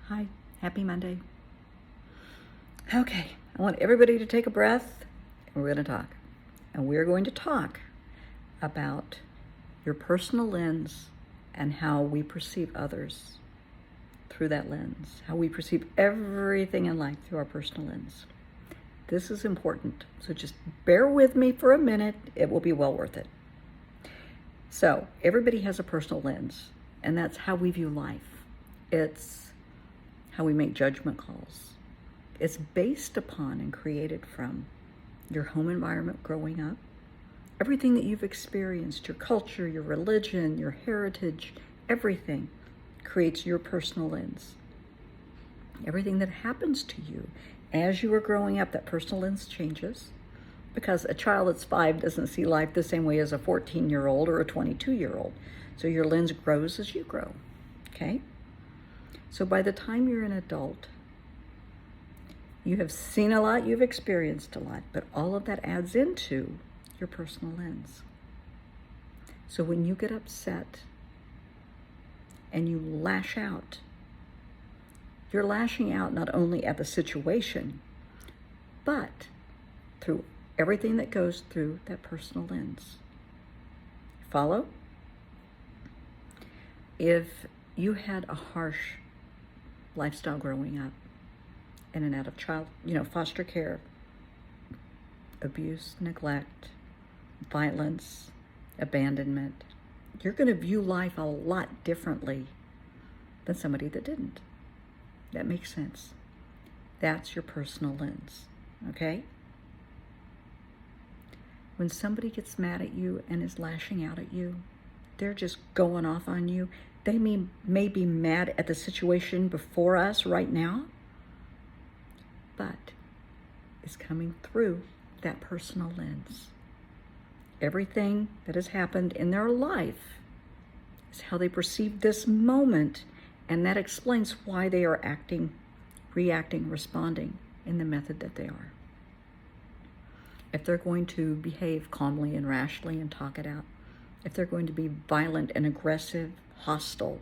Hi, happy Monday. Okay, I want everybody to take a breath and we're going to talk. And we're going to talk about your personal lens and how we perceive others through that lens, how we perceive everything in life through our personal lens. This is important, so just bear with me for a minute. It will be well worth it. So, everybody has a personal lens, and that's how we view life. It's how we make judgment calls. It's based upon and created from your home environment growing up, everything that you've experienced, your culture, your religion, your heritage, everything creates your personal lens. Everything that happens to you as you are growing up, that personal lens changes, because a child that's 5 doesn't see life the same way as a 14-year-old or a 22-year-old. So your lens grows as you grow, okay? So by the time you're an adult, you have seen a lot, you've experienced a lot, but all of that adds into your personal lens. So when you get upset and you lash out, you're lashing out not only at the situation, but through everything that goes through that personal lens. Follow? If you had a harsh lifestyle growing up, in and out of foster care, abuse, neglect, violence, abandonment, you're going to view life a lot differently than somebody that didn't. That makes sense. That's your personal lens, okay? When somebody gets mad at you and is lashing out at you, they're just going off on you. They may be mad at the situation before us right now, but it's coming through that personal lens. Everything that has happened in their life is how they perceive this moment, and that explains why they are acting, reacting, responding in the method that they are. If they're going to behave calmly and rationally and talk it out, if they're going to be violent and aggressive, hostile,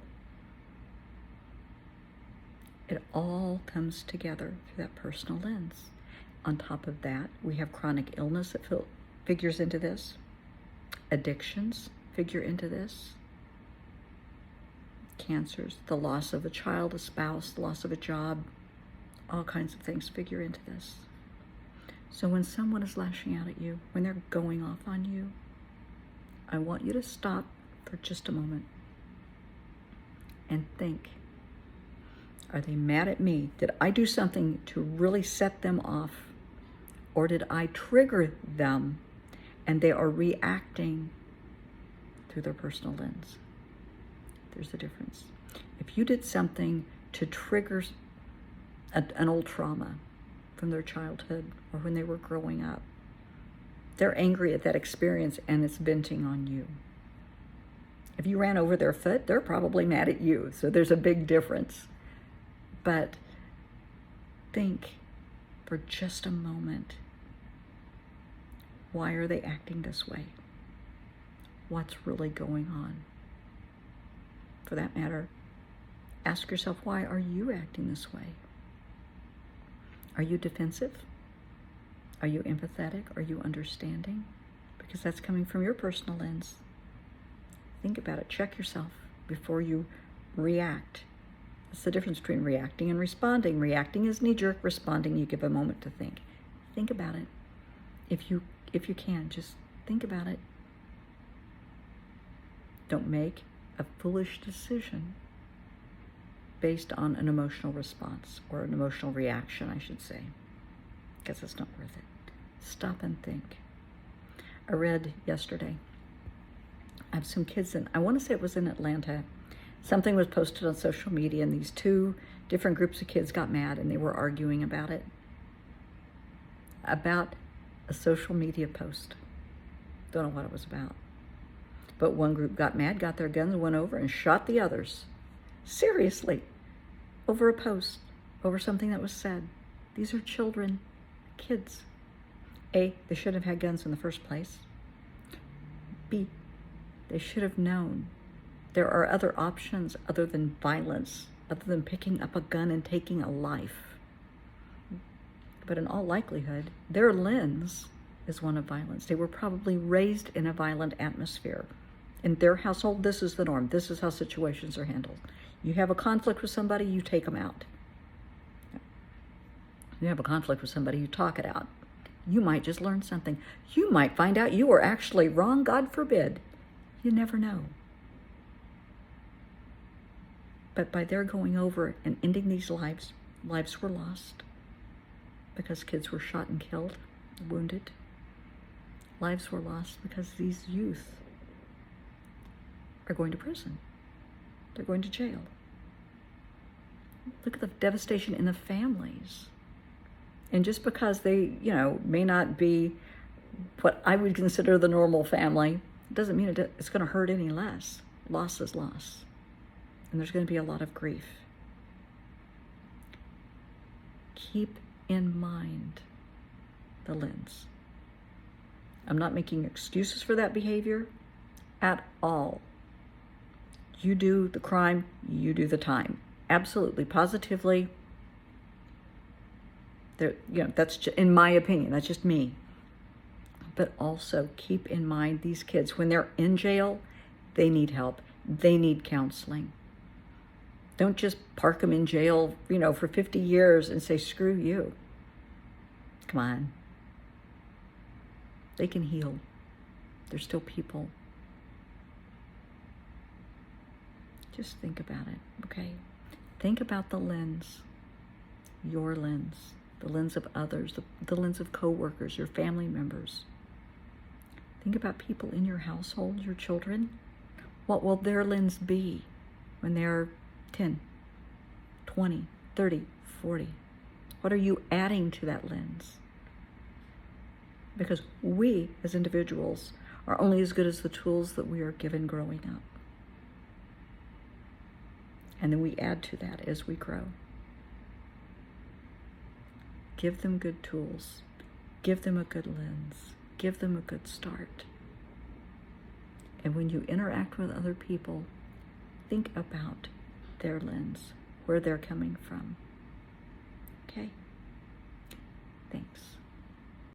it all comes together through that personal lens. On top of that, we have chronic illness that figures into this. Addictions figure into this. Cancers, the loss of a child, a spouse, the loss of a job, all kinds of things figure into this. So when someone is lashing out at you, when they're going off on you, I want you to stop for just a moment and think, are they mad at me? Did I do something to really set them off? Or did I trigger them and they are reacting through their personal lens? There's a difference. If you did something to trigger an old trauma from their childhood or when they were growing up, they're angry at that experience and it's venting on you. If you ran over their foot, they're probably mad at you. So there's a big difference. But think for just a moment, why are they acting this way? What's really going on? For that matter, ask yourself, why are you acting this way? Are you defensive? Are you empathetic? Are you understanding? Because that's coming from your personal lens. Think about it. Check yourself before you react. That's the difference between reacting and responding. Reacting is knee-jerk. Responding, you give a moment to think. Think about it. If you can, just think about it. Don't make a foolish decision based on an emotional response, or an emotional reaction, I should say, because it's not worth it. Stop and think. I read yesterday, I have some kids I want to say it was in Atlanta. Something was posted on social media, and these 2 different groups of kids got mad, and they were arguing about it. About a social media post. Don't know what it was about. But one group got mad, got their guns, went over and shot the others. Seriously. Over a post. Over something that was said. These are children. Kids. A, they shouldn't have had guns in the first place. B, they should have known there are other options other than violence, other than picking up a gun and taking a life. But in all likelihood, their lens is one of violence. They were probably raised in a violent atmosphere. In their household, this is the norm. This is how situations are handled. You have a conflict with somebody, you take them out. You have a conflict with somebody, you talk it out. You might just learn something. You might find out you were actually wrong, God forbid. You never know. But by their going over and ending these lives, lives were lost because kids were shot and killed, wounded. Lives were lost because these youth are going to prison. They're going to jail. Look at the devastation in the families. And just because they, may not be what I would consider the normal family, doesn't mean it's going to hurt any less. Loss is loss. And there's going to be a lot of grief. Keep in mind the lens. I'm not making excuses for that behavior at all. You do the crime, you do the time. Absolutely, positively. That's in my opinion, that's just me. But also keep in mind these kids, when they're in jail, they need help. They need counseling. Don't just park them in jail, for 50 years and say, screw you. Come on. They can heal. They're still people. Just think about it, okay? Think about the lens, your lens, the lens of others, the lens of coworkers, your family members. Think about people in your household, your children. What will their lens be when they're 10, 20, 30, 40? What are you adding to that lens? Because we, as individuals, are only as good as the tools that we are given growing up. And then we add to that as we grow. Give them good tools. Give them a good lens. Give them a good start. And when you interact with other people, think about their lens, where they're coming from. Okay? Thanks.